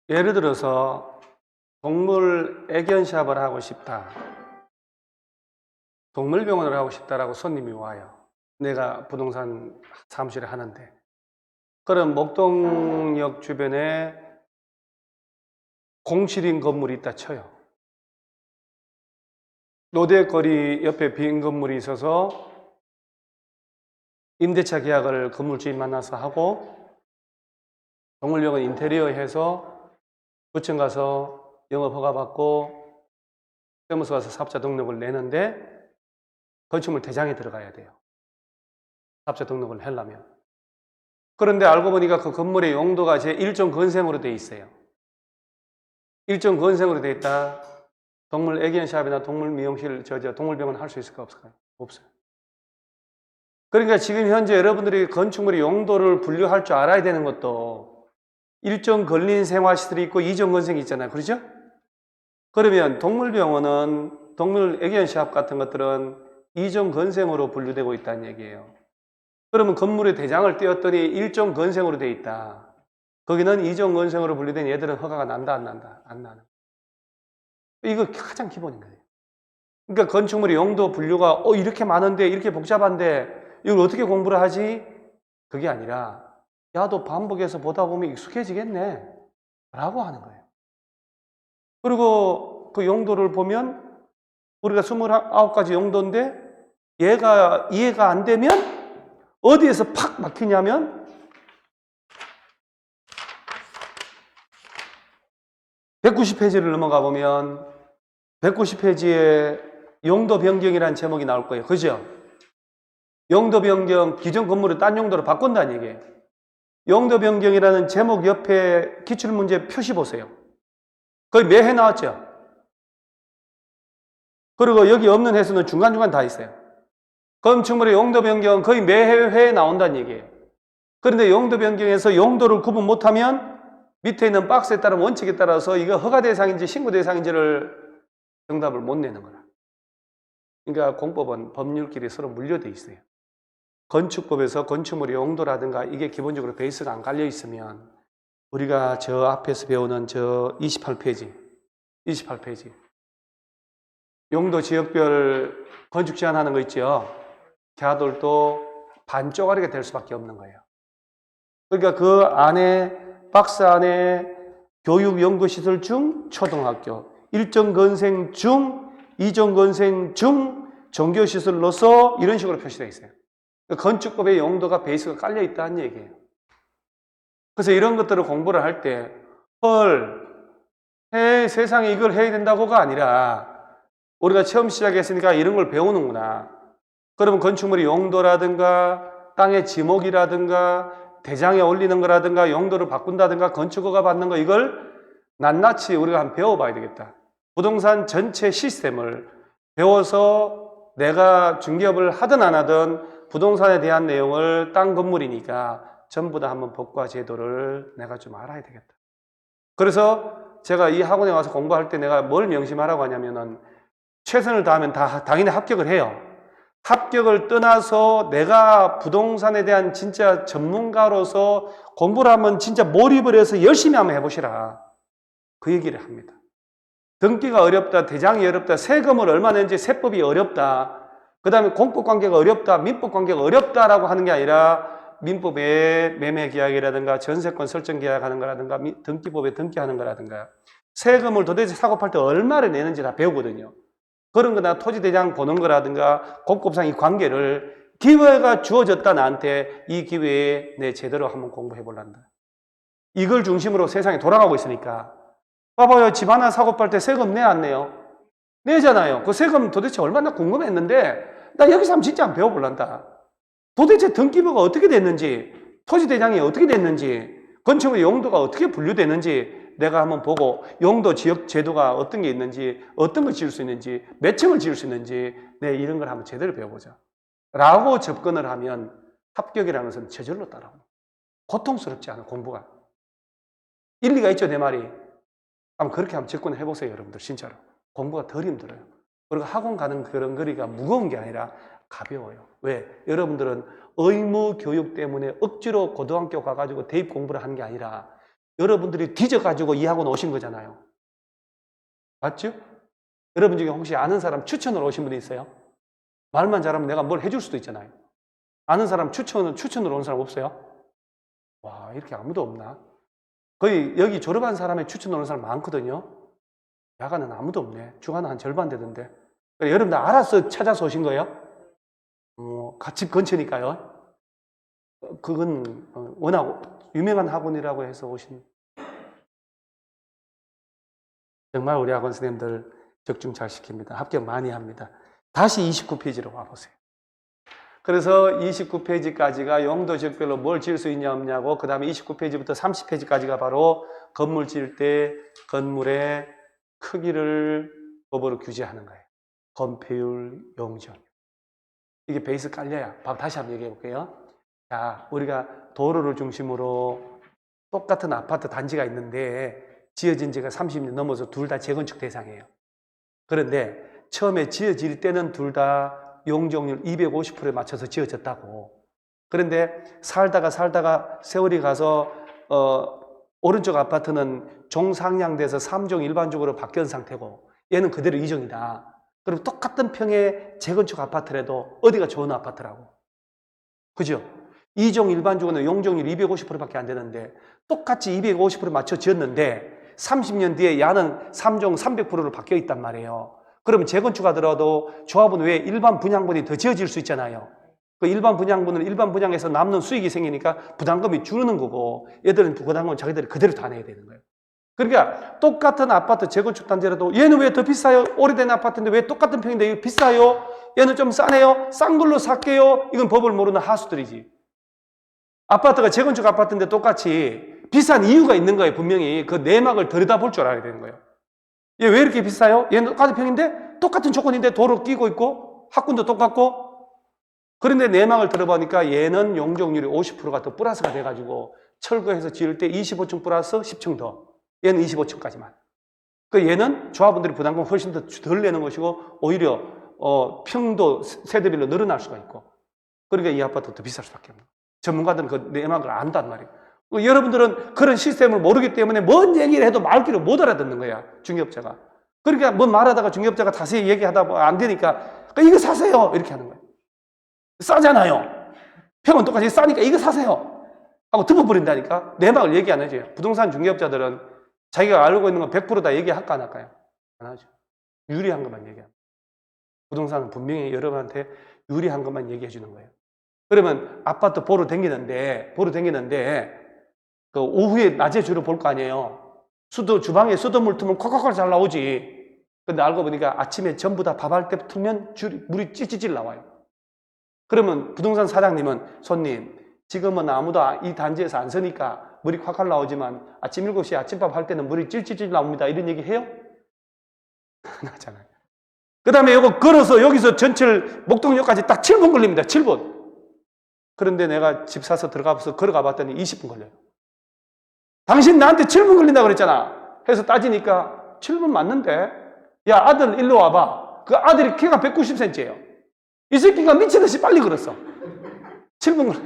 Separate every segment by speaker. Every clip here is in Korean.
Speaker 1: 예를 들어서 동물 애견 시합을 하고 싶다. 동물병원을 하고 싶다라고 손님이 와요. 내가 부동산 사무실에 하는데. 그럼 목동역 주변에 공실인 건물이 있다 쳐요. 노대거리 옆에 빈 건물이 있어서 임대차 계약을 건물주인 만나서 하고 동물병원 인테리어 해서 구청 가서 영업 허가 받고 세무서 가서 사업자 등록을 내는데 건축물 대장에 들어가야 돼요. 사업자 등록을 하려면. 그런데 알고 보니까 그 건물의 용도가 제1종 건생으로 되어 있어요. 1종 건생으로 되어 있다. 동물 애견샵이나 동물 미용실, 동물병원 할 수 있을까 없을까요? 없어요. 그러니까 지금 현재 여러분들이 건축물의 용도를 분류할 줄 알아야 되는 것도 1종 건린 생활시설이 있고 2종 건생이 있잖아요. 그렇죠? 그러면 동물병원은 동물 애견샵 같은 것들은 2종 건생으로 분류되고 있다는 얘기예요. 그러면 건물의 대장을 띄웠더니 1종 건생으로 되어 있다. 거기는 2종 건생으로 분류된 얘들은 허가가 난다, 안 난다? 안 나는. 이거 가장 기본인 거예요. 그러니까 건축물의 용도 분류가 이렇게 많은데, 이렇게 복잡한데 이걸 어떻게 공부를 하지? 그게 아니라 야, 너 반복해서 보다 보면 익숙해지겠네 라고 하는 거예요. 그리고 그 용도를 보면 우리가 29가지 용도인데 얘가 이해가 안 되면 어디에서 팍 막히냐면 190페이지를 넘어가 보면 190페이지에 용도 변경이라는 제목이 나올 거예요. 그죠? 용도 변경, 기존 건물을 딴 용도로 바꾼다는 얘기예요. 용도 변경이라는 제목 옆에 기출문제 표시 보세요. 거의 매해 나왔죠? 그리고 여기 없는 해수는 중간중간 다 있어요. 건축물의 용도 변경 거의 매해 나온다는 얘기예요. 그런데 용도 변경에서 용도를 구분 못하면 밑에 있는 박스에 따른 원칙에 따라서 이거 허가 대상인지 신고 대상인지를 정답을 못 내는 거라. 그러니까 공법은 법률끼리 서로 물려돼 있어요. 건축법에서 건축물의 용도라든가 이게 기본적으로 베이스가 안 깔려 있으면 우리가 저 앞에서 배우는 저 28페이지 용도 지역별 건축 제한하는 거 있죠. 걔들도 반쪼가리가 될 수밖에 없는 거예요. 그러니까 그 안에 박스 안에 교육연구시설 중 초등학교, 1종 건생 중, 2종 건생 중, 종교시설로서 이런 식으로 표시되어 있어요. 건축법의 용도가 베이스가 깔려 있다는 얘기예요. 그래서 이런 것들을 공부를 할 때 세상에 이걸 해야 된다고가 아니라 우리가 처음 시작했으니까 이런 걸 배우는구나. 그러면 건축물의 용도라든가 땅의 지목이라든가 대장에 올리는 거라든가 용도를 바꾼다든가 건축허가 받는 거 이걸 낱낱이 우리가 한번 배워봐야 되겠다. 부동산 전체 시스템을 배워서 내가 중개업을 하든 안 하든 부동산에 대한 내용을 땅 건물이니까 전부 다 한번 법과 제도를 내가 좀 알아야 되겠다. 그래서 제가 이 학원에 와서 공부할 때 내가 뭘 명심하라고 하냐면은 최선을 다하면 당연히 합격을 해요. 합격을 떠나서 내가 부동산에 대한 진짜 전문가로서 공부를 하면 진짜 몰입을 해서 열심히 한번 해보시라. 그 얘기를 합니다. 등기가 어렵다, 대장이 어렵다, 세금을 얼마 내는지 세법이 어렵다, 그 다음에 공법관계가 어렵다, 민법관계가 어렵다라고 하는 게 아니라 민법에 매매계약이라든가 전세권 설정계약하는 거라든가 등기법에 등기하는 거라든가 세금을 도대체 사고 팔 때 얼마를 내는지 다 배우거든요. 그런 거나 토지대장 보는 거라든가 공법상 이 관계를 기회가 주어졌다 나한테 이 기회에 내 제대로 한번 공부해 볼란다. 이걸 중심으로 세상이 돌아가고 있으니까 봐봐요. 집 하나 사고 팔 때 세금 내 안 내요? 내잖아요. 그 세금 도대체 얼마나 궁금했는데 나 여기서 한번 진짜 한번 배워볼란다. 도대체 등기부가 어떻게 됐는지 토지대장이 어떻게 됐는지 건축의 용도가 어떻게 분류되는지 내가 한번 보고 용도 지역 제도가 어떤 게 있는지 어떤 걸 지을 수 있는지 몇 층을 지을 수 있는지 이런 걸 한번 제대로 배워보자 라고 접근을 하면 합격이라는 것은 저절로 따라옵니다. 고통스럽지 않아 공부가. 일리가 있죠 내 말이. 한번 그렇게 한번 접근을 해보세요 여러분들. 진짜로 공부가 덜 힘들어요. 그리고 학원 가는 그런 거리가 무거운 게 아니라 가벼워요. 왜? 여러분들은 의무 교육 때문에 억지로 고등학교 가가지고 대입 공부를 하는 게 아니라 여러분들이 뒤져가지고 이 학원 오신 거잖아요. 맞죠? 여러분 중에 혹시 아는 사람 추천으로 오신 분이 있어요? 말만 잘하면 내가 뭘 해줄 수도 있잖아요. 아는 사람 추천으로 온 사람 없어요? 와, 이렇게 아무도 없나? 거의 여기 졸업한 사람의 추천으로 온 사람 많거든요. 야간은 아무도 없네. 주간은 한 절반 되던데. 여러분 다 알아서 찾아서 오신 거예요? 같이 근처니까요. 그건 워낙 유명한 학원이라고 해서 오신. 정말 우리 학원 선생님들 적중 잘 시킵니다. 합격 많이 합니다. 다시 29페이지로 와보세요. 그래서 29페이지까지가 용도 지역별로 뭘 지을 수 있냐 없냐고, 그 다음에 29페이지부터 30페이지까지가 바로 건물 지을 때 건물의 크기를 법으로 규제하는 거예요. 건폐율, 용적. 이게 베이스 깔려야. 다시 한번 얘기해 볼게요. 자, 우리가 도로를 중심으로 똑같은 아파트 단지가 있는데 지어진 지가 30년 넘어서 둘 다 재건축 대상이에요. 그런데 처음에 지어질 때는 둘 다 용적률 250%에 맞춰서 지어졌다고. 그런데 살다가 세월이 가서 오른쪽 아파트는 종상향돼서 3종 일반적으로 바뀐 상태고 얘는 그대로 2종이다. 그럼 똑같은 평의 재건축 아파트라도 어디가 좋은 아파트라고. 그죠? 2종 일반적으로는 용적률 250%밖에 안 되는데 똑같이 250% 맞춰 지었는데 30년 뒤에 야는 3종 300%로 바뀌어 있단 말이에요. 그러면 재건축하더라도 조합은 왜 일반 분양분이 더 지어질 수 있잖아요. 그 일반 분양분은 일반 분양에서 남는 수익이 생기니까 부담금이 줄는 거고 얘들은 부담금은 자기들이 그대로 다 내야 되는 거예요. 그러니까 똑같은 아파트 재건축 단지라도 얘는 왜 더 비싸요? 오래된 아파트인데 왜 똑같은 평인데 이거 비싸요? 얘는 좀 싸네요? 싼 걸로 살게요? 이건 법을 모르는 하수들이지. 아파트가 재건축 아파트인데 똑같이 비싼 이유가 있는 거예요. 분명히 그 내막을 들여다볼 줄 알아야 되는 거예요. 얘 왜 이렇게 비싸요? 얘는 똑같은 평인데 똑같은 조건인데 도로 끼고 있고 학군도 똑같고. 그런데 내막을 들어보니까 얘는 용적률이 50%가 더 플러스가 돼가지고 철거해서 지을 때 25층 플러스 10층 더. 얘는 25층까지만. 그 얘는 조합원들이 부담금 훨씬 더 덜 내는 것이고 오히려 평도 세대별로 늘어날 수가 있고. 그러니까 이 아파트가 더 비쌀 수밖에 없는 거예요. 전문가들은 그 내막을 안단 말이에요. 여러분들은 그런 시스템을 모르기 때문에 뭔 얘기를 해도 말귀를 못 알아듣는 거야, 중개업자가. 그러니까 뭔 말하다가 중개업자가 자세히 얘기하다 보면 안 되니까 이거 사세요 이렇게 하는 거예요. 싸잖아요. 평은 똑같이 싸니까 이거 사세요 하고 덮어버린다니까. 내막을 얘기 안 해줘요. 부동산 중개업자들은 자기가 알고 있는 건 100% 다 얘기할까 안 할까요? 안 하죠. 유리한 것만 얘기합니다. 부동산은 분명히 여러분한테 유리한 것만 얘기해 주는 거예요. 그러면 아파트 보러 다니는데 그 오후에 낮에 주로 볼 거 아니에요. 주방에 수돗물 틀면 콜콜콜 잘 나오지. 근데 알고 보니까 아침에 전부 다 밥할 때 틀면 물이 찌찌질 나와요. 그러면 부동산 사장님은 손님, 지금은 아무도 이 단지에서 안 서니까 물이 콸콸 나오지만 아침 7시에 아침밥 할 때는 물이 찔찔찔 나옵니다. 이런 얘기 해요? 안 하잖아요. 그 다음에 이거 걸어서 여기서 전철 목동역까지 딱 7분 걸립니다. 7분. 그런데 내가 집 사서 들어가서 걸어가 봤더니 20분 걸려요. 당신 나한테 7분 걸린다고 그랬잖아. 해서 따지니까 7분 맞는데? 야, 아들 일로 와봐. 그 아들이 키가 190cm예요. 이 새끼가 미친듯이 빨리 걸었어. 7분 걸려.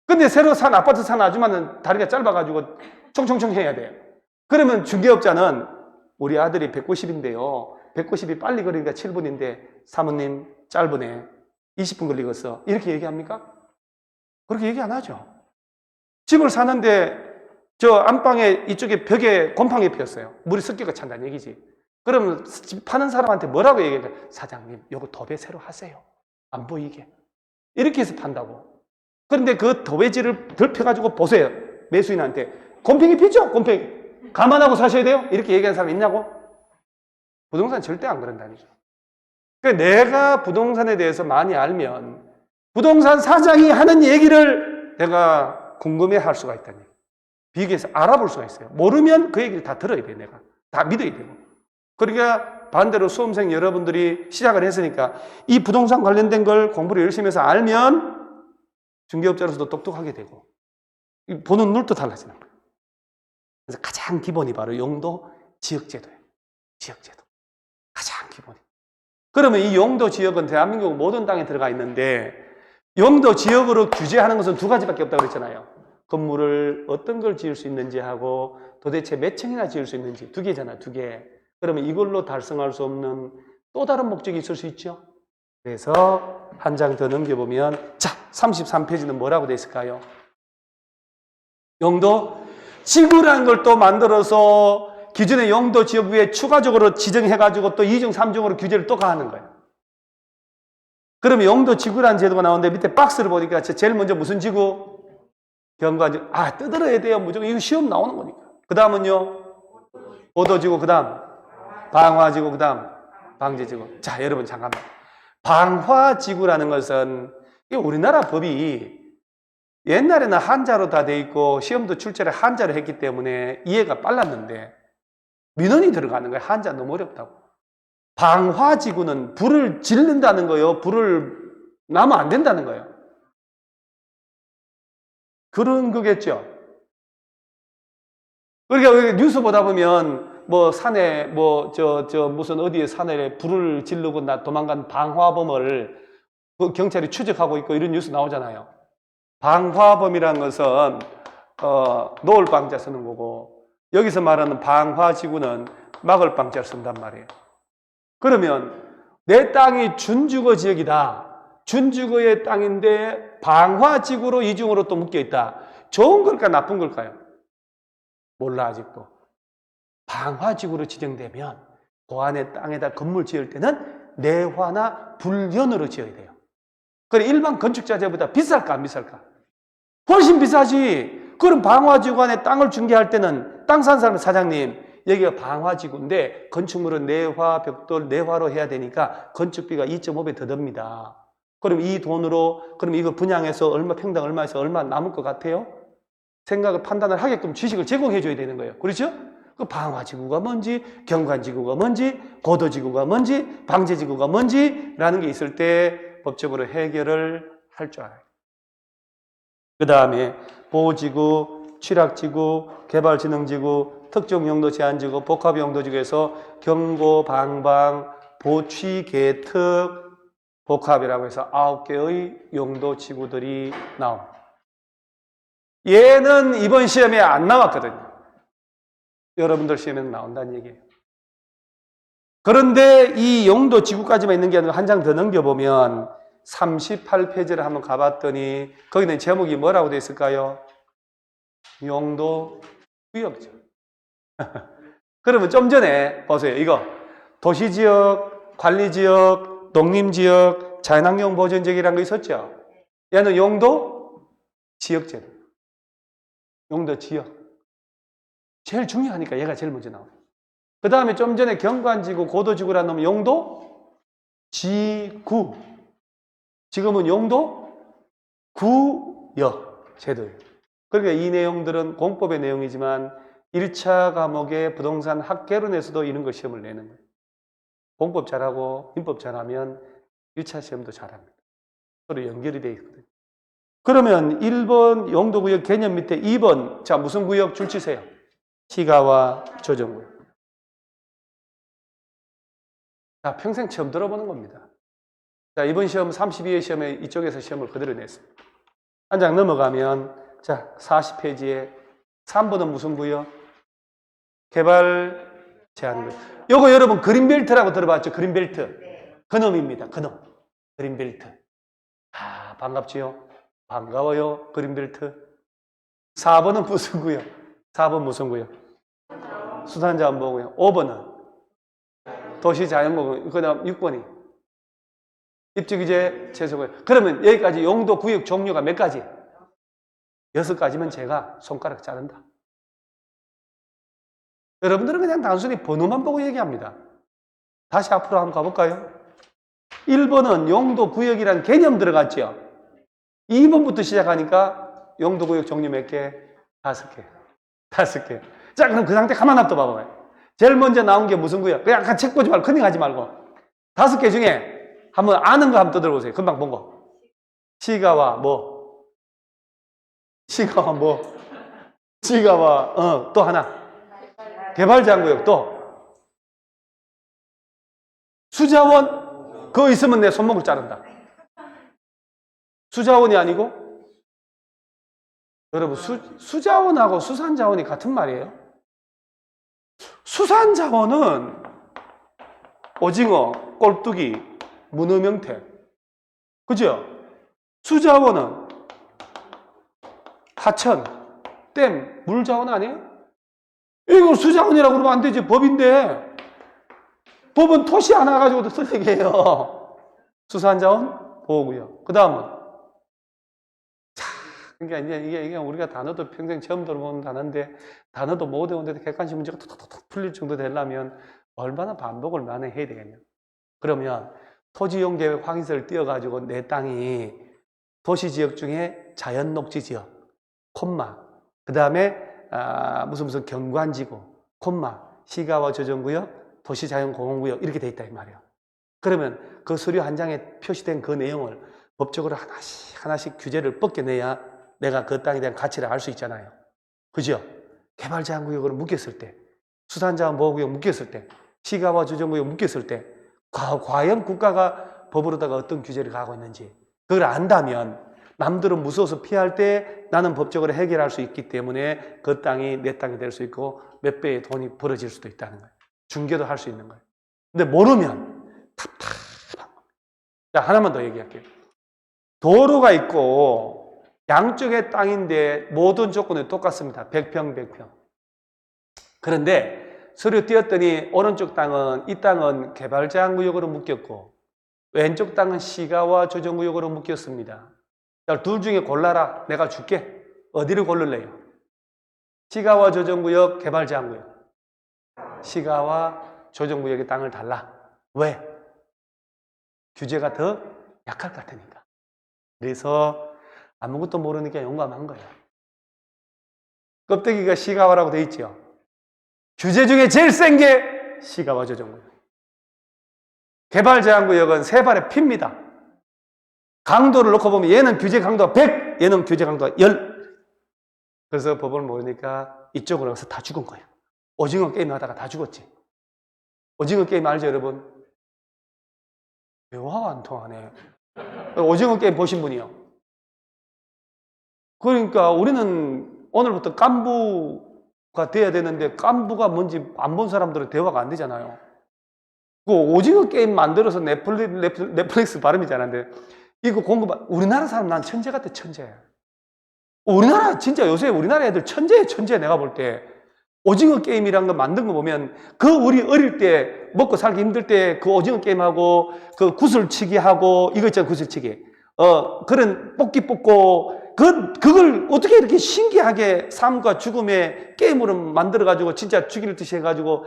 Speaker 1: 근데 새로 산 아파트 산 아줌마는 다리가 짧아가지고 총총총 해야 돼요. 그러면 중개업자는 우리 아들이 190인데요. 190이 빨리 걸으니까 7분인데 사모님 짧으네. 20분 걸리겠어. 이렇게 얘기합니까? 그렇게 얘기 안 하죠. 집을 사는데 저 안방에 이쪽에 벽에 곰팡이 피었어요. 물이 습기가 찬다는 얘기지. 그러면 집 파는 사람한테 뭐라고 얘기해요? 사장님, 요거 도배 새로 하세요. 안 보이게. 이렇게 해서 판다고. 그런데 그 도배지를 덜펴가지고 보세요. 매수인한테. 곰팡이 피죠? 곰팡이. 감안하고 사셔야 돼요? 이렇게 얘기하는 사람 있냐고? 부동산 절대 안 그런다니죠. 그러니까 내가 부동산에 대해서 많이 알면 부동산 사장이 하는 얘기를 내가 궁금해 할 수가 있다니. 비교해서 알아볼 수가 있어요. 모르면 그 얘기를 다 들어야 돼요. 내가. 다 믿어야 되고. 그러니까 반대로 수험생 여러분들이 시작을 했으니까 이 부동산 관련된 걸 공부를 열심히 해서 알면 중개업자로서도 똑똑하게 되고 보는 눈도 달라지는 거예요. 그래서 가장 기본이 바로 용도 지역제도예요. 지역제도. 가장 기본이. 그러면 이 용도 지역은 대한민국 모든 땅에 들어가 있는데 용도 지역으로 규제하는 것은 두 가지밖에 없다고 그랬잖아요. 건물을 어떤 걸 지을 수 있는지 하고 도대체 몇 층이나 지을 수 있는지 2개잖아, 2개. 그러면 이걸로 달성할 수 없는 또 다른 목적이 있을 수 있죠. 그래서 한 장 더 넘겨보면 자, 33페이지는 뭐라고 돼 있을까요? 용도 지구라는 걸 또 만들어서 기존의 용도 지역 위에 추가적으로 지정해가지고 또 2중, 3중으로 규제를 또 가하는 거예요. 그러면 용도 지구라는 제도가 나오는데 밑에 박스를 보니까 제일 먼저 무슨 지구? 경관지구. 아, 뜯어야 돼요. 무조건 이거 시험 나오는 거니까. 그 다음은요? 고도지구, 그 다음 방화지구, 그 다음 방제지구. 자, 여러분 잠깐만. 방화지구라는 것은 우리나라 법이 옛날에는 한자로 다 돼 있고 시험도 출제를 한자로 했기 때문에 이해가 빨랐는데 민원이 들어가는 거예요. 한자 너무 어렵다고. 방화지구는 불을 지른다는 거예요. 불을 나면 안 된다는 거예요. 그런 거겠죠. 그러니까 뉴스 보다 보면 뭐 산에 무슨 어디에 산에 불을 지르고 도망간 방화범을 경찰이 추적하고 있고 이런 뉴스 나오잖아요. 방화범이라는 것은 놓을 방자 쓰는 거고 여기서 말하는 방화지구는 막을 방자를 쓴단 말이에요. 그러면 내 땅이 준주거 지역이다. 준주거의 땅인데 방화지구로 이중으로 또 묶여있다. 좋은 걸까 나쁜 걸까요? 몰라 아직도. 방화지구로 지정되면 그 안에 땅에다 건물 지을 때는 내화나 불연으로 지어야 돼요. 그래 일반 건축자재보다 비쌀까 안 비쌀까? 훨씬 비싸지. 그럼 방화지구 안에 땅을 중개할 때는 땅 산 사람 사장님 여기가 방화지구인데 건축물은 내화, 벽돌, 내화로 해야 되니까 건축비가 2.5배 더 듭니다. 그럼 이 돈으로 그럼 이거 분양해서 얼마 평당 얼마에서 얼마 남을 것 같아요? 생각을 판단을 하게끔 지식을 제공해 줘야 되는 거예요. 그렇죠? 그 방화지구가 뭔지, 경관지구가 뭔지, 고도지구가 뭔지, 방제지구가 뭔지라는 게 있을 때 법적으로 해결을 할 줄 알아요. 그 다음에 보호지구, 취락지구, 개발진흥지구, 특정용도 제한지구, 복합용도지구에서 경고, 방방, 보취, 개특, 복합이라고 해서 9개의 용도지구들이 나옵니다. 얘는 이번 시험에 안 나왔거든요. 여러분들 시험에는 나온다는 얘기예요. 그런데 이 용도지구까지만 있는 게 아니라 한 장 더 넘겨보면 38페이지를 한번 가봤더니 거기는 제목이 뭐라고 되어 있을까요? 용도구역이죠. 그러면 좀 전에 보세요. 이거 도시지역, 관리지역, 농림지역, 자연환경 보전지역이라는 거 있었죠? 얘는 용도 지역제도. 용도 지역. 제일 중요하니까 얘가 제일 먼저 나와요. 그 다음에 좀 전에 경관지구, 고도지구라는 놈은 용도 지구. 지금은 용도 구역 제도예요. 그러니까 이 내용들은 공법의 내용이지만 1차 과목의 부동산 학개론에서도 이런 걸 시험을 내는 거예요. 공법 잘하고 민법 잘하면 1차 시험도 잘합니다. 서로 연결이 되어 있거든요. 그러면 1번 용도구역 개념 밑에 2번 자 무슨 구역 줄치세요? 시가와 조정구역. 자 평생 처음 들어보는 겁니다. 자 이번 시험 32회 시험에 이쪽에서 시험을 그대로 냈습니다. 한 장 넘어가면 자 40페이지에 3번은 무슨 구역? 개발 제한구역. 요거 여러분 그린벨트라고 들어봤죠? 그린벨트. 그놈입니다. 그놈. 그린벨트. 아 반갑지요? 반가워요. 그린벨트. 4번은 무슨 구역? 4번 무슨 구역? 수산자원보호구역. 5번은 도시자연보호구역. 그 다음 6번이 입주규제 최소구역. 그러면 여기까지 용도구역 종류가 몇 가지? 6가지면 제가 손가락 자른다. 여러분들은 그냥 단순히 번호만 보고 얘기합니다. 다시 앞으로 한번 가볼까요? 1번은 용도구역이라는 개념 들어갔죠? 2번부터 시작하니까 용도구역 종류 몇 개? 5개. 5개. 자, 그럼 그 상태 가만 놔둬봐봐요. 제일 먼저 나온 게 무슨 구역? 그냥 아까 책 보지 말고 컨닝하지 말고 5개 중에 한번 아는 거 한번 떠들어보세요. 금방 본 거. 시가와 뭐? 시가와 뭐? 시가와 또 하나. 개발제한구역 또 수자원 그거 있으면 내 손목을 자른다. 수자원이 아니고 여러분, 수자원하고 수산자원이 같은 말이에요? 수산자원은 오징어, 꼴뚜기, 문어, 명태. 그죠? 수자원은 하천, 댐, 물자원 아니에요? 이걸 수자원이라고 그러면 안 되지. 법인데. 법은 토시 하나 가지고도 틀리게 해요. 수산자원, 보호구역. 그 다음은. 그러니까 이게 우리가 단어도 평생 처음 들어보는 단어인데, 단어도 못 외우는데 객관식 문제가 톡톡톡 풀릴 정도 되려면 얼마나 반복을 많이 해야 되겠냐. 그러면 토지이용계획 확인서를 띄워가지고 내 땅이 도시지역 중에 자연녹지지역, 콤마, 그 다음에 무슨 경관지구, 콤마, 시가와 조정구역, 도시자연공원구역 이렇게 돼 있다 이 말이에요. 그러면 그 서류 한 장에 표시된 그 내용을 법적으로 하나씩 규제를 벗겨내야 내가 그 땅에 대한 가치를 알 수 있잖아요. 그죠? 개발제한구역으로 묶였을 때, 수산자원보호구역 묶였을 때, 시가와 조정구역 묶였을 때 과연 국가가 법으로다가 어떤 규제를 가하고 있는지 그걸 안다면 남들은 무서워서 피할 때 나는 법적으로 해결할 수 있기 때문에 그 땅이 내 땅이 될 수 있고 몇 배의 돈이 벌어질 수도 있다는 거예요. 중개도 할 수 있는 거예요. 근데 모르면 답답한 거예요. 자, 하나만 더 얘기할게요. 도로가 있고 양쪽의 땅인데 모든 조건이 똑같습니다. 100평, 100평. 그런데 서류 띄었더니 오른쪽 땅은 이 땅은 개발제한구역으로 묶였고 왼쪽 땅은 시가와 조정구역으로 묶였습니다. 자, 둘 중에 골라라. 내가 줄게. 어디를 고를래요? 시가와 조정구역, 개발제한구역. 시가와 조정구역의 땅을 달라. 왜? 규제가 더 약할 것 같으니까. 그래서 아무것도 모르니까 용감한 거예요. 껍데기가 시가와라고 돼 있죠. 규제 중에 제일 센 게 시가와 조정구역. 개발제한구역은 세 발의 피입니다. 강도를 놓고 보면 얘는 규제 강도가 100, 얘는 규제 강도가 10. 그래서 법을 모르니까 이쪽으로 가서 다 죽은 거예요. 오징어 게임 하다가 다 죽었지. 오징어 게임 알죠, 여러분? 대화가 안 통하네. 오징어 게임 보신 분이요? 그러니까 우리는 오늘부터 깐부가 돼야 되는데 깐부가 뭔지 안 본 사람들은 대화가 안 되잖아요. 그 오징어 게임 만들어서 넷플릭스 발음이 잘하는데 이거 공급, 우리나라 사람 난 천재 같아, 천재. 우리나라, 진짜 요새 우리나라 애들 천재야, 천재. 내가 볼 때. 오징어 게임이란 거 만든 거 보면 그 우리 어릴 때 먹고 살기 힘들 때 그 오징어 게임하고 그 구슬치기 하고 이거 있잖아, 구슬치기. 그런 뽑기 뽑고 그걸 어떻게 이렇게 신기하게 삶과 죽음의 게임으로 만들어가지고 진짜 죽일 듯이 해가지고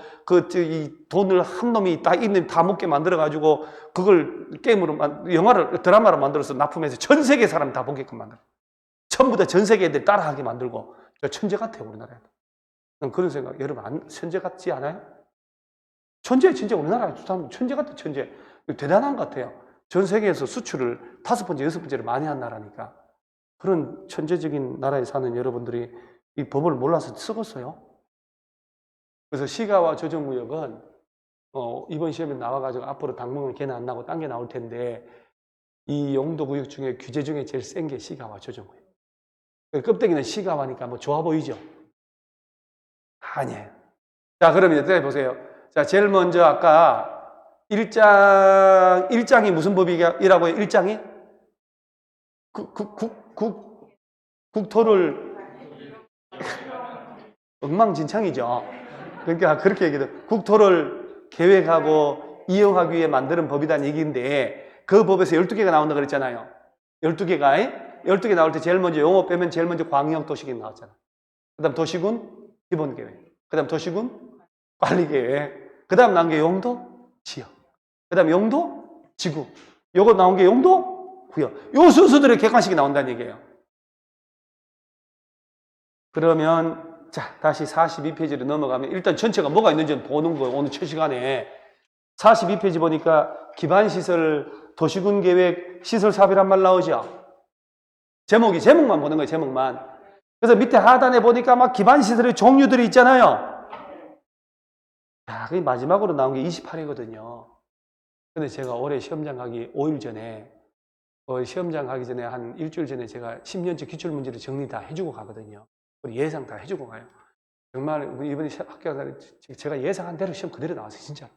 Speaker 1: 이 돈을 한 놈이 다 있는 다 먹게 만들어가지고 그걸 게임으로 드라마로 만들어서 납품해서 전 세계 사람 다 보게끔 만들어. 전부 다 전 세계 애들 따라하게 만들고 천재 같아요, 우리나라에. 그런 생각, 여러분 천재 같지 않아요? 천재, 진짜 우리나라 사람 천재 같아, 천재. 대단한 것 같아요. 전 세계에서 수출을 5번째, 6번째를 많이 한 나라니까. 그런 천재적인 나라에 사는 여러분들이 이 법을 몰라서 썩었어요. 그래서 시가와 조정구역은 이번 시험에 나와가지고 앞으로 당분간 걔는 안 나고 딴 게 나올 텐데 이 용도구역 중에 규제 중에 제일 센 게 시가와 조정구역. 껍데기는 시가와니까 뭐 좋아 보이죠? 아니에요. 자, 그러면 이제 보세요. 자, 제일 먼저 아까 1장이 무슨 법이라고 해요? 1장이? 국토를 엉망진창이죠. 그러니까 그렇게 얘기해도 국토를 계획하고 이용하기 위해 만드는 법이라는 얘기인데 그 법에서 12개가 나온다 그랬잖아요. 12개가 12개 나올 때 제일 먼저 용어 빼면 제일 먼저 광역도시계획 나왔잖아. 그 다음 도시군 기본계획, 그 다음 도시군 관리계획, 그 다음 나온 게 용도 지역, 그 다음 용도 지구, 요거 나온 게 용도 구역. 요 순서대로 객관식이 나온다는 얘기예요. 그러면 자, 다시 42페이지로 넘어가면 일단 전체가 뭐가 있는지 보는 거예요. 오늘 첫 시간에 42페이지 보니까 기반시설 도시군계획 시설사업이란 말 나오죠. 제목만 보는 거예요. 제목만. 그래서 밑에 하단에 보니까 막 기반시설의 종류들이 있잖아요. 야, 그게 마지막으로 나온 게 28회거든요. 근데 제가 올해 시험장 가기 5일 전에 시험장 가기 전에 한 일주일 전에 제가 10년째 기출문제를 정리 다 해주고 가거든요. 우리 예상 다 해주고 가요. 정말 이번에 학교 가서 제가 예상한 대로 시험 그대로 나왔어요. 진짜.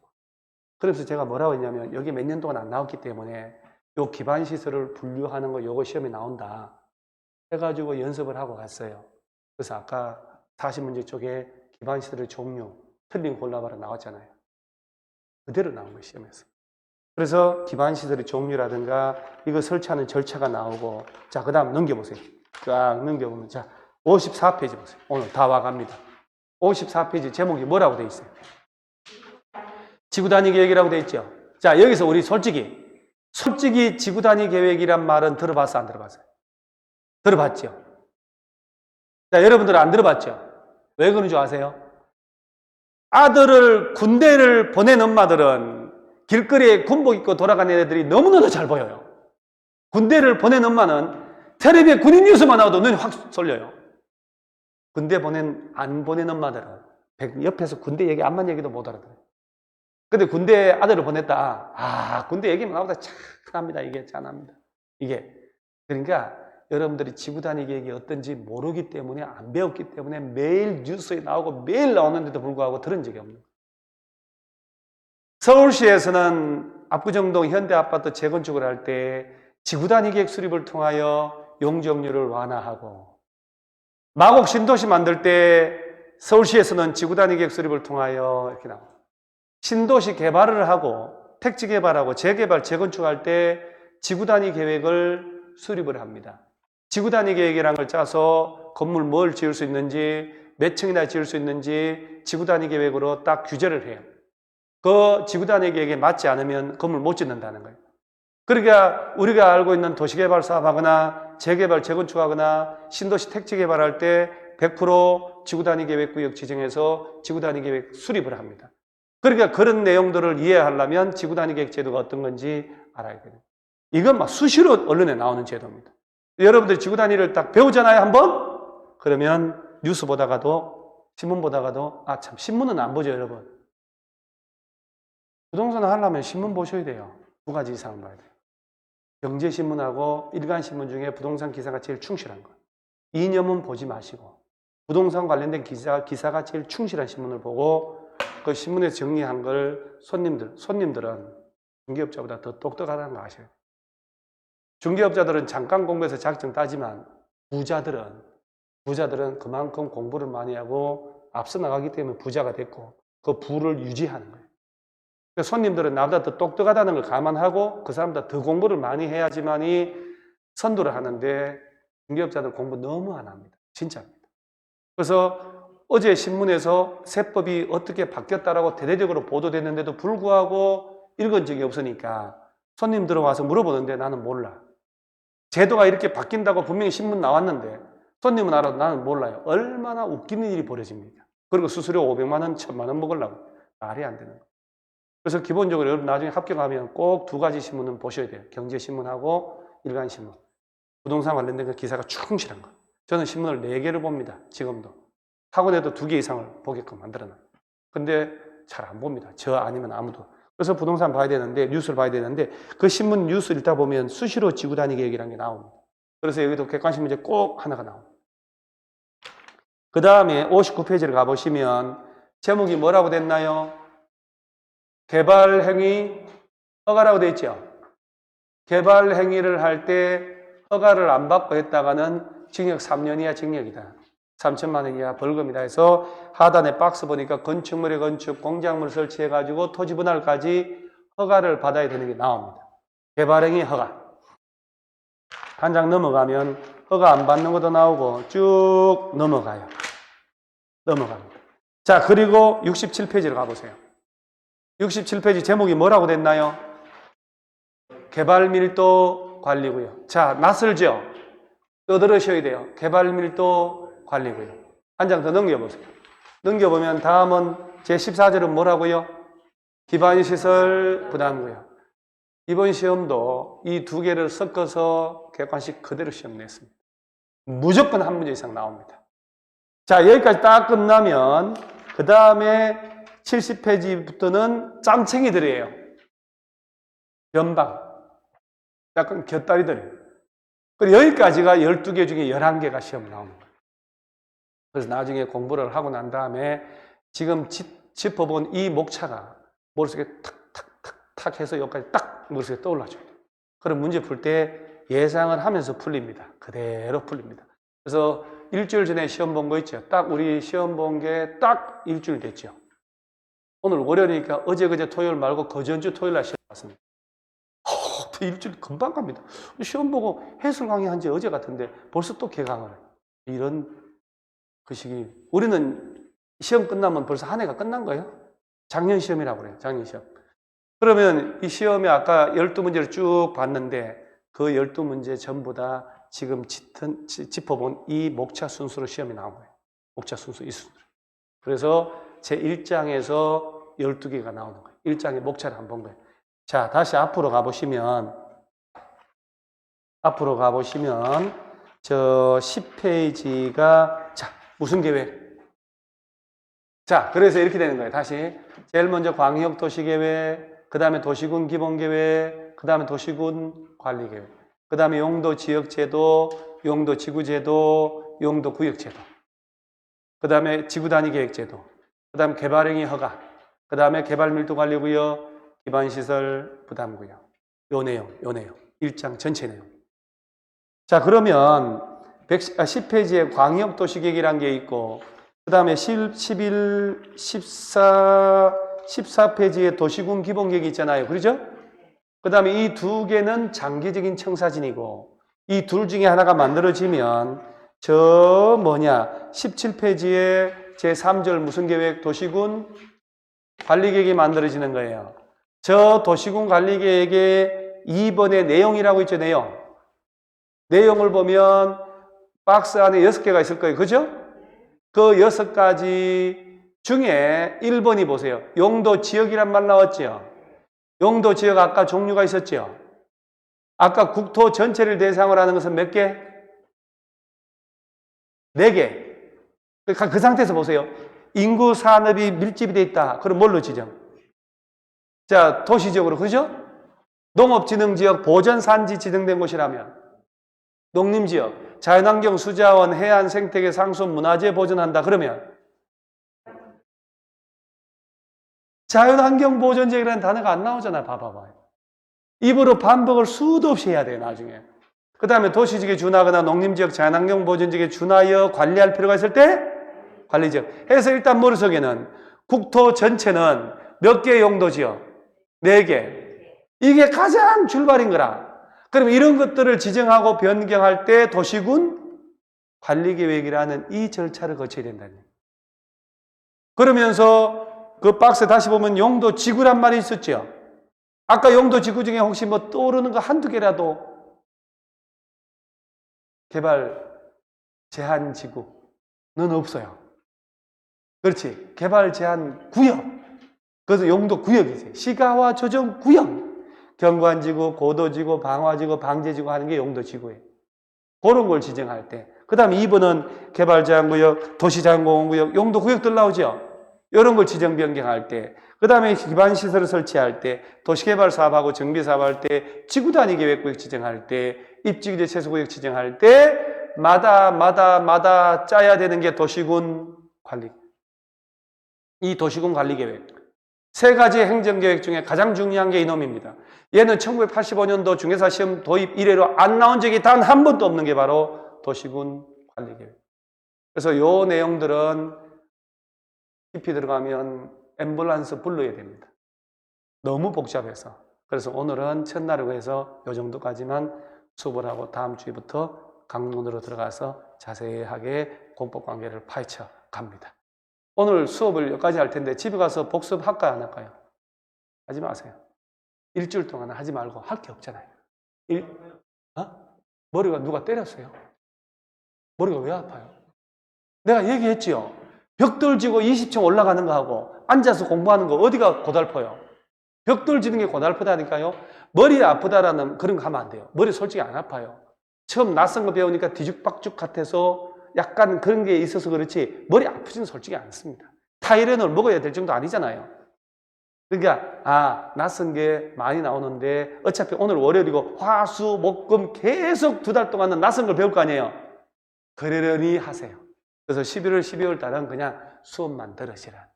Speaker 1: 그래서 제가 뭐라고 했냐면 여기 몇 년 동안 안 나왔기 때문에 요 기반시설을 분류하는 거 요거 시험에 나온다 해가지고 연습을 하고 갔어요. 그래서 아까 40문제 쪽에 기반시설의 종류 틀린 골라봐라 나왔잖아요. 그대로 나온 거예요. 시험에서. 그래서 기반시설의 종류라든가 이거 설치하는 절차가 나오고 자 그 다음 넘겨보세요. 쫙 넘겨보면 자 54페이지 보세요. 오늘 다 와갑니다. 54페이지 제목이 뭐라고 돼 있어요? 지구단위 계획이라고 돼 있죠. 자 여기서 우리 솔직히 지구단위 계획이란 말은 들어봤어 안 들어봤어요? 들어봤죠? 자 여러분들은 안 들어봤죠? 왜 그런 줄 아세요? 아들을 군대를 보낸 엄마들은 길거리에 군복 입고 돌아가는 애들이 너무나도 잘 보여요. 군대를 보낸 엄마는 텔레비에 군인 뉴스만 나와도 눈이 확 쏠려요. 안 보낸 엄마들은 옆에서 군대 얘기 암만 얘기도 못 알아들어요. 근데 군대 아들을 보냈다. 군대 얘기만 나오다 착합니다. 이게 짠합니다. 이게 그러니까 여러분들이 지구단위 계획이 어떤지 모르기 때문에 안 배웠기 때문에 매일 뉴스에 나오고 매일 나오는데도 불구하고 들은 적이 없는 거예요. 서울시에서는 압구정동 현대아파트 재건축을 할 때 지구단위 계획 수립을 통하여 용적률을 완화하고 마곡 신도시 만들 때 서울시에서는 지구단위 계획 수립을 통하여 이렇게 나옵니다. 신도시 개발을 하고 택지 개발하고 재개발, 재건축할 때 지구단위 계획을 수립을 합니다. 지구단위 계획이라는 걸 짜서 건물 뭘 지을 수 있는지 몇 층이나 지을 수 있는지 지구단위 계획으로 딱 규제를 해요. 그 지구단위 계획에 맞지 않으면 건물 못 짓는다는 거예요. 그러니까 우리가 알고 있는 도시개발 사업하거나 재개발, 재건축하거나 신도시 택지 개발할 때 100% 지구단위 계획구역 지정해서 지구단위 계획 수립을 합니다. 그러니까 그런 내용들을 이해하려면 지구단위 계획 제도가 어떤 건지 알아야 돼요. 이건 막 수시로 언론에 나오는 제도입니다. 여러분들이 지구단위를 딱 배우잖아요, 한번? 그러면 뉴스 보다가도, 신문 보다가도, 참, 신문은 안 보죠, 여러분. 부동산을 하려면 신문 보셔야 돼요. 두 가지 이상은 봐야 돼요. 경제신문하고 일간신문 중에 부동산 기사가 제일 충실한 거예요. 이념은 보지 마시고, 부동산 관련된 기사가 제일 충실한 신문을 보고, 그 신문에서 정리한 걸 손님들은 중개업자보다 더 똑똑하다는 거 아셔야 돼요. 중개업자들은 잠깐 공부해서 자격증 따지만 부자들은 그만큼 공부를 많이 하고 앞서 나가기 때문에 부자가 됐고 그 부를 유지하는 거예요. 그러니까 손님들은 나보다 더 똑똑하다는 걸 감안하고 그 사람보다 더 공부를 많이 해야지만이 선도를 하는데 중개업자들 공부 너무 안 합니다. 진짜입니다. 그래서 어제 신문에서 세법이 어떻게 바뀌었다라고 대대적으로 보도됐는데도 불구하고 읽은 적이 없으니까 손님 들어와서 물어보는데 나는 몰라. 제도가 이렇게 바뀐다고 분명히 신문 나왔는데 손님은 알아도 나는 몰라요. 얼마나 웃기는 일이 벌어집니까? 그리고 수수료 500만 원, 1000만 원 먹으려고 말이 안 되는 거예요. 그래서 기본적으로 여러분 나중에 합격하면 꼭 두 가지 신문은 보셔야 돼요. 경제신문하고 일간신문. 부동산 관련된 그 기사가 충실한 거. 저는 신문을 4개를 봅니다. 지금도. 학원에도 2개 이상을 보게끔 만들어놔요. 근데 잘 안 봅니다. 저 아니면 아무도. 그래서 부동산 봐야 되는데 뉴스를 봐야 되는데 그 신문 뉴스 읽다 보면 수시로 지구단위 계획이라는 게 나옵니다. 그래서 여기도 객관식 문제 꼭 하나가 나옵니다. 그 다음에 59페이지를 가보시면 제목이 뭐라고 됐나요? 개발행위 허가라고 되어 있죠. 개발행위를 할 때 허가를 안 받고 했다가는 징역 3년 이하 징역이다. 3천만 원 이하 벌금이다 해서 하단에 박스 보니까 건축물의 건축, 공작물 설치해가지고 토지 분할까지 허가를 받아야 되는 게 나옵니다. 개발행위 허가. 한 장 넘어가면 허가 안 받는 것도 나오고 쭉 넘어가요. 넘어갑니다. 자, 그리고 67페이지로 가보세요. 67페이지 제목이 뭐라고 됐나요? 개발밀도 관리구역. 자, 낯설죠? 떠들으셔야 돼요. 개발밀도 관리구역. 한 장 더 넘겨보세요. 넘겨보면 다음은 제14절은 뭐라고요? 기반시설 부담구역. 이번 시험도 이 2개를 섞어서 객관식 그대로 시험 냈습니다. 무조건 한 문제 이상 나옵니다. 자, 여기까지 딱 끝나면 그 다음에 70페이지부터는 짬챙이들이에요. 변방. 약간 곁다리들이에요. 그리고 여기까지가 12개 중에 11개가 시험 나오는 거예요. 그래서 나중에 공부를 하고 난 다음에 지금 짚어본 이 목차가 머릿속에 탁탁탁탁 해서 여기까지 딱 머릿속에 떠올라줘요. 그럼 문제 풀 때 예상을 하면서 풀립니다. 그대로 풀립니다. 그래서 일주일 전에 시험 본 거 있죠. 딱 우리 시험 본 게 딱 일주일 됐죠. 오늘 월요일이니까 어제 그제 토요일 말고 그전주 토요일 날 시험 봤습니다. 일주일 금방 갑니다. 시험 보고 해설 강의한 지 어제 같은데 벌써 또 개강을 해요. 이런 그 시기. 우리는 시험 끝나면 벌써 한 해가 끝난 거예요. 작년 시험이라고 그래요. 작년 시험. 그러면 이 시험에 아까 12문제를 쭉 봤는데 그 12문제 전부 다 지금 짚어본 이 목차 순서로 시험이 나온 거예요. 목차 순서, 이 순서. 그래서 제 1장에서 12개가 나오는 거예요. 1장의 목차를 한번 본 거예요. 자, 다시 앞으로 가보시면 저 10페이지가 자, 무슨 계획? 자, 그래서 이렇게 되는 거예요. 다시 제일 먼저 광역도시계획, 그 다음에 도시군 기본계획, 그 다음에 도시군 관리계획, 그 다음에 용도지역제도, 용도지구제도, 용도구역제도, 그 다음에 지구단위계획제도, 그 다음에 개발행위 허가, 그 다음에 개발밀도관리구역, 기반시설 부담구역. 요 내용. 1장 전체 내용. 자, 그러면 10페이지에 광역도시계획이라는 게 있고, 그 다음에 14페이지에 도시군 기본계획이 있잖아요. 그렇죠? 그 다음에 이 두 개는 장기적인 청사진이고, 이 둘 중에 하나가 만들어지면, 17페이지에 제3절 무슨 계획? 도시군 관리계획이 만들어지는 거예요. 저 도시군 관리계획의 2번의 내용이라고 있죠, 내용. 내용을 보면 박스 안에 6개가 있을 거예요. 그죠? 그 6가지 중에 1번이 보세요. 용도 지역이란 말 나왔죠? 용도 지역 아까 종류가 있었죠? 아까 국토 전체를 대상으로 하는 것은 몇 개? 4개. 그 상태에서 보세요. 인구 산업이 밀집이 돼 있다. 그럼 뭘로 지정? 자, 도시지역으로, 그죠? 농업진흥지역 보전산지 지정된 곳이라면, 농림지역, 자연환경 수자원, 해안 생태계 상수 문화재 보존한다. 그러면 자연환경 보존지역이라는 단어가 안 나오잖아요. 봐봐봐요. 입으로 반복을 수도 없이 해야 돼요, 나중에. 그 다음에 도시지역에 준하거나 농림지역, 자연환경 보존지역에 준하여 관리할 필요가 있을 때 관리지역. 해서 일단 머릿속에는 국토 전체는 몇 개의 용도지역? 4개. 이게 가장 출발인 거라. 그럼 이런 것들을 지정하고 변경할 때 도시군 관리계획이라는 이 절차를 거쳐야 된다는 거예요. 그러면서 그 박스에 다시 보면 용도지구란 말이 있었죠. 아까 용도지구 중에 혹시 뭐 떠오르는 거 한두 개라도 개발 제한지구는 없어요. 그렇지. 개발 제한 구역. 그래서 용도구역이지. 시가와 조정구역. 경관지구, 고도지구, 방화지구, 방제지구 하는 게 용도지구예요. 그런 걸 지정할 때. 그 다음에 2번은 개발제한구역, 도시자연공원구역, 용도구역들 나오죠. 이런 걸 지정 변경할 때. 그 다음에 기반시설을 설치할 때, 도시개발사업하고 정비사업할 때, 지구단위계획구역 지정할 때, 입지규제 최소구역 지정할 때, 마다 짜야 되는 게 도시군 관리. 이 도시군 관리계획. 3가지 행정계획 중에 가장 중요한 게 이놈입니다. 얘는 1985년도 중개사 시험 도입 이래로 안 나온 적이 단 한 번도 없는 게 바로 도시군 관리계획. 그래서 요 내용들은 깊이 들어가면 앰뷸런스 불러야 됩니다. 너무 복잡해서. 그래서 오늘은 첫날이고 해서 요 정도까지만 수업을 하고 다음 주부터 강론으로 들어가서 자세하게 공법 관계를 파헤쳐 갑니다. 오늘 수업을 여기까지 할 텐데 집에 가서 복습할까요? 안 할까요? 하지 마세요. 일주일 동안 하지 말고 할 게 없잖아요. 머리가 누가 때렸어요? 머리가 왜 아파요? 내가 얘기했지요. 벽돌 지고 20층 올라가는 거 하고 앉아서 공부하는 거 어디가 고달퍼요? 벽돌 지는 게 고달프다니까요. 머리 아프다라는 그런 거 하면 안 돼요. 머리 솔직히 안 아파요. 처음 낯선 거 배우니까 뒤죽박죽 같아서 약간 그런 게 있어서 그렇지 머리 아프지는 솔직히 않습니다. 타이레놀 먹어야 될 정도 아니잖아요. 그러니까 낯선 게 많이 나오는데 어차피 오늘 월요일이고 화, 수, 목, 금 계속 2달 동안은 낯선 걸 배울 거 아니에요. 그러려니 하세요. 그래서 11월, 12월 달은 그냥 수업만 들으시라.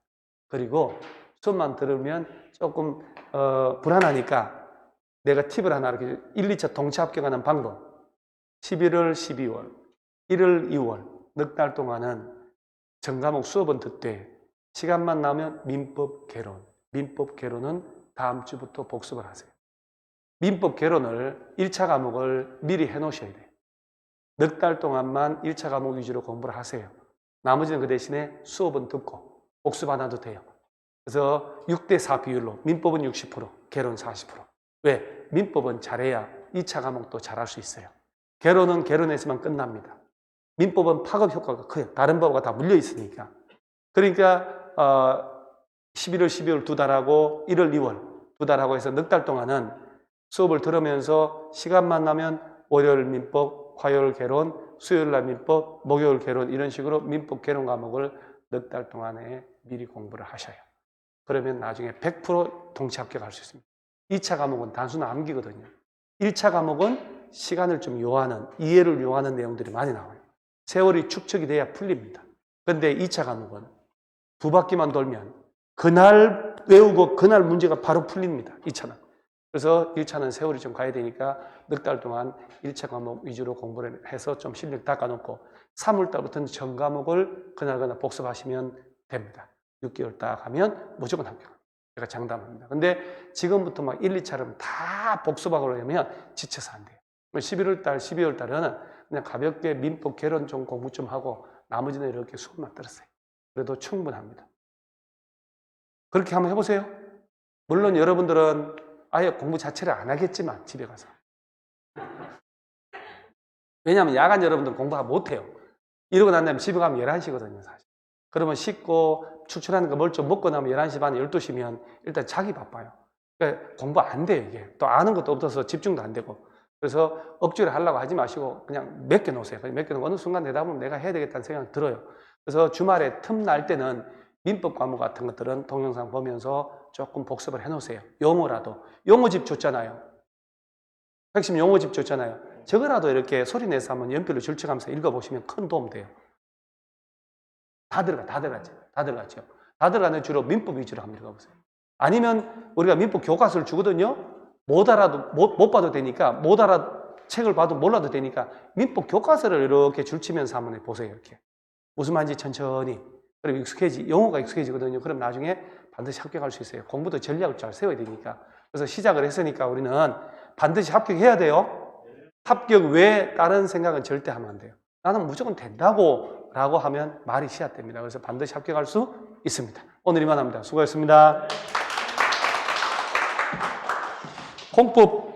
Speaker 1: 그리고 수업만 들으면 조금 불안하니까 내가 팁을 하나 이렇게 1, 2차 동체 합격하는 방법. 11월, 12월, 1월, 2월 넉 달 동안은 전과목 수업은 듣되 시간만 나면 민법 개론. 민법 개론은 다음 주부터 복습을 하세요. 민법 개론을 1차 과목을 미리 해놓으셔야 돼요. 넉 달 동안만 1차 과목 위주로 공부를 하세요. 나머지는 그 대신에 수업은 듣고 복습 안 해도 돼요. 그래서 6대4 비율로 민법은 60%, 개론 40%. 왜? 민법은 잘해야 2차 과목도 잘할 수 있어요. 개론은 개론에서만 끝납니다. 민법은 파급 효과가 커요. 다른 법과 다 물려 있으니까. 그러니까 11월, 12월 2달하고 1월, 2월 2달하고 해서 넉 달 동안은 수업을 들으면서 시간만 나면 월요일 민법, 화요일 개론, 수요일 날 민법, 목요일 개론 이런 식으로 민법 개론 과목을 넉 달 동안에 미리 공부를 하셔요. 그러면 나중에 100% 동체 합격할 수 있습니다. 2차 과목은 단순 암기거든요. 1차 과목은 시간을 좀 요하는, 이해를 요하는 내용들이 많이 나와요. 세월이 축적이 돼야 풀립니다. 그런데 2차 과목은 2바퀴만 돌면 그날 외우고 그날 문제가 바로 풀립니다. 2차는. 그래서 1차는 세월이 좀 가야 되니까 넉 달 동안 1차 과목 위주로 공부를 해서 좀 실력 닦아놓고 3월 달부터는 전 과목을 그날 복습하시면 됩니다. 6개월 딱 하면 무조건 합격. 제가 장담합니다. 근데 지금부터 막 1, 2차를 다 복습하고 그러면 지쳐서 안 돼요. 11월 달, 12월 달에는 그냥 가볍게 민법 개론 좀 공부 좀 하고 나머지는 이렇게 수업만 들었어요. 그래도 충분합니다. 그렇게 한번 해보세요. 물론 여러분들은 아예 공부 자체를 안 하겠지만 집에 가서. 왜냐하면 야간 여러분들 공부 못해요. 이러고 난 다음에 집에 가면 11시거든요, 사실. 그러면 씻고 출출하는 거 뭘 좀 먹고 나면 11시 반, 12시면 일단 자기 바빠요. 그러니까 공부 안 돼요, 이게. 또 아는 것도 없어서 집중도 안 되고. 그래서 억지로 하려고 하지 마시고 그냥 맡겨 놓으세요. 맡겨 놓고 어느 순간 되다 보면 내가 해야 되겠다는 생각이 들어요. 그래서 주말에 틈 날 때는 민법 과목 같은 것들은 동영상 보면서 조금 복습을 해 놓으세요. 용어라도. 용어집 줬잖아요. 핵심 용어집 줬잖아요. 저거라도 이렇게 소리 내서 한번 연필로 줄쳐가면서 읽어보시면 큰 도움 돼요. 다 들어갔죠. 다 들어가는 주로 민법 위주로 한번 읽어보세요. 아니면 우리가 민법 교과서를 주거든요. 못 봐도 되니까, 책을 봐도 몰라도 되니까 민법 교과서를 이렇게 줄치면서 한번 보세요. 이렇게. 무슨 말인지 천천히. 그럼 영어가 익숙해지거든요. 그럼 나중에 반드시 합격할 수 있어요. 공부도 전략을 잘 세워야 되니까. 그래서 시작을 했으니까 우리는 반드시 합격해야 돼요. 합격 외에 다른 생각은 절대 하면 안 돼요. 나는 무조건 된다고 라고 하면 말이 씨앗됩니다. 그래서 반드시 합격할 수 있습니다. 오늘 이만합니다. 수고하셨습니다. 공법